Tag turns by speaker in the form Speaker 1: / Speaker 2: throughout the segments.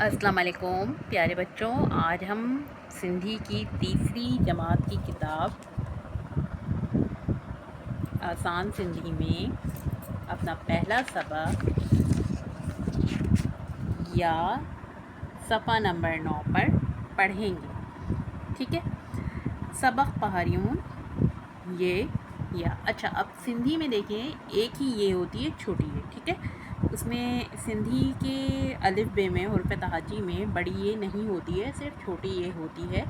Speaker 1: السلام علیکم پیارے بچوں، آج ہم سندھی کی تیسری جماعت کی کتاب آسان سندھی میں اپنا پہلا سبق یا صفحہ نمبر 9 پر پڑھیں گے. ٹھیک ہے، سبق پہاریوں یہ یا. اچھا، اب سندھی میں دیکھیں ایک ہی یہ ہوتی ہے چھوٹی یہ. ٹھیک ہے، اس میں سندھی کے الف بے میں حرف تہاجی میں بڑی یہ نہیں ہوتی ہے، صرف چھوٹی یہ ہوتی ہے.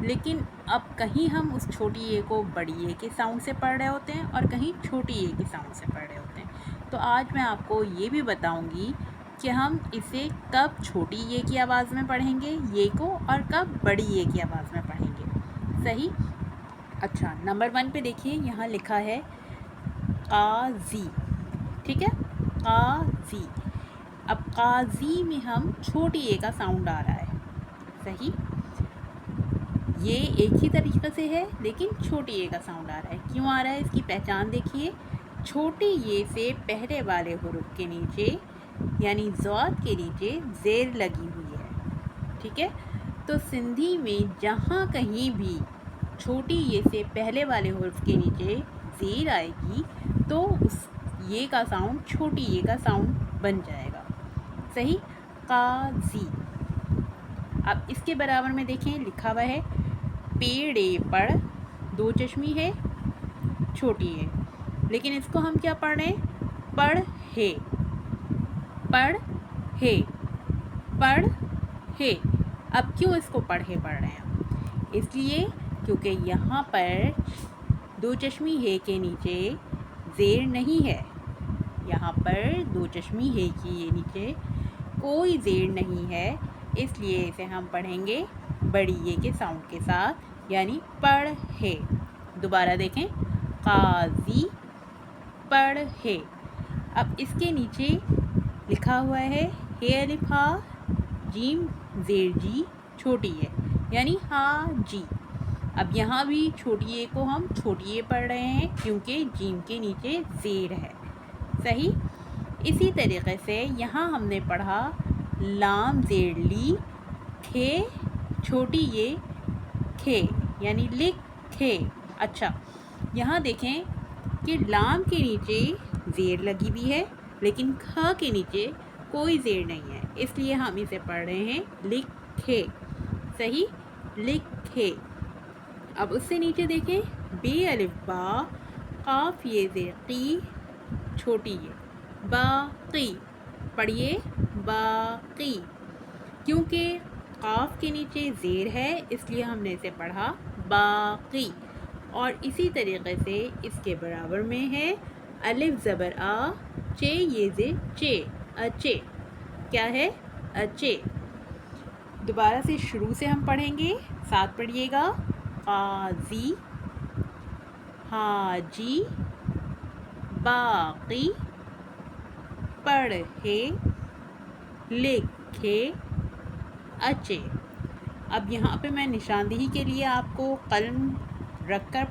Speaker 1: لیکن اب کہیں ہم اس چھوٹی یہ کو بڑی یہ کے ساؤنڈ سے پڑھ رہے ہوتے ہیں اور کہیں چھوٹی یہ کے ساؤنڈ سے پڑھ رہے ہوتے ہیں. تو آج میں آپ کو یہ بھی بتاؤں گی کہ ہم اسے کب چھوٹی یہ کی آواز میں پڑھیں گے یہ کو، اور کب بڑی یہ کی آواز میں پڑھیں گے. صحیح؟ اچھا، نمبر 1 پہ دیکھیے، یہاں لکھا ہے قاضی. ٹھیک ہے، قاضی. اب قاضی میں ہم چھوٹی اے کا ساؤنڈ آ رہا ہے. صحیح، یہ ایک ہی طریقے سے ہے لیکن چھوٹی اے کا ساؤنڈ آ رہا ہے. کیوں آ رہا ہے؟ اس کی پہچان دیکھیے. چھوٹی یہ سے پہلے والے حرف کے نیچے یعنی ضاد کے نیچے زیر لگی ہوئی ہے. ٹھیک ہے، تو سندھی میں جہاں کہیں بھی چھوٹی یہ سے پہلے والے حرف کے نیچے زیر آئے گی تو اس یہ کا ساؤنڈ چھوٹی یہ کا ساؤنڈ بن جائے گا. صحیح، قاضی. اب اس کے برابر میں دیکھیں لکھا ہوا ہے پیڑے پڑ. دو چشمی ہے، چھوٹی ہے، لیکن اس کو ہم کیا پڑھ رہے ہیں؟ پڑھ ہے. پڑھ ہے، پڑھ ہے. اب کیوں اس کو پڑھے پڑھ رہے ہیں؟ اس لیے کیونکہ یہاں پر دو چشمی ہے کے نیچے زیر نہیں ہے. یہاں پر دو چشمی ہے کی نیچے کوئی زیر نہیں ہے، اس لیے اسے ہم پڑھیں گے بڑی یہ کے ساؤنڈ کے ساتھ، یعنی پڑھ ہے. دوبارہ دیکھیں، قاضی پڑھ ہے. اب اس کے نیچے لکھا ہوا ہے الف ہا جیم زیر جی چھوٹی ہے، یعنی ہاں جی. اب یہاں بھی چھوٹی اے کو ہم چھوٹی اے پڑھ رہے ہیں کیونکہ جیم کے نیچے زیر ہے. صحیح، اسی طریقے سے یہاں ہم نے پڑھا لام زیر لی کھے چھوٹی یہ کھے یعنی لکھے. اچھا، یہاں دیکھیں کہ لام کے نیچے زیر لگی ہوئی ہے لیکن کھا کے نیچے کوئی زیر نہیں ہے، اس لیے ہم اسے پڑھ رہے ہیں لکھے. صحیح، لکھے. اب اس سے نیچے دیکھیں بے الف با قاف یہ زیر قی چھوٹی یہ باقی. پڑھیے باقی. کیونکہ قاف کے نیچے زیر ہے اس لیے ہم نے اسے پڑھا باقی. اور اسی طریقے سے اس کے برابر میں ہے الف زبر آ چے یہ زیر چے اچے. کیا ہے؟ اچے. دوبارہ سے شروع سے ہم پڑھیں گے، ساتھ پڑھیے گا. قاضی، حاجی، باقی، پڑھے، لکھے، اچے. اب یہاں پہ میں نشاندہی کے لیے آپ کو قلم رکھ کر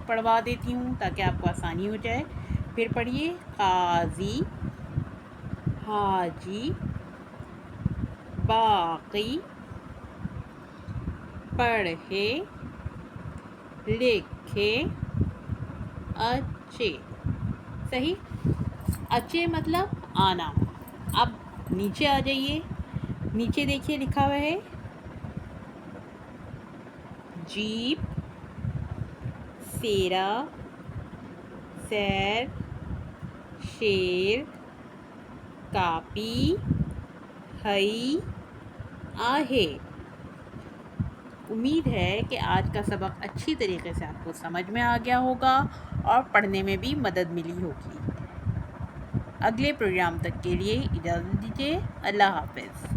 Speaker 1: پڑھوا دیتی ہوں تاکہ آپ کو آسانی ہو جائے. پھر پڑھیے قاضی، حاجی، باقی، پڑھے، لکھے، اچے. صحیح، اچے مطلب آنا. اب نیچے آ جائیے، نیچے دیکھیے لکھا ہوا ہے جیپ، سیرا، سیر، شیر، کاپی، ہئی، آہے. امید ہے کہ آج کا سبق اچھی طریقے سے آپ کو سمجھ میں آ گیا ہوگا اور پڑھنے میں بھی مدد ملی ہوگی. اگلے پروگرام تک کے لیے اجازت دیجیے. اللہ حافظ.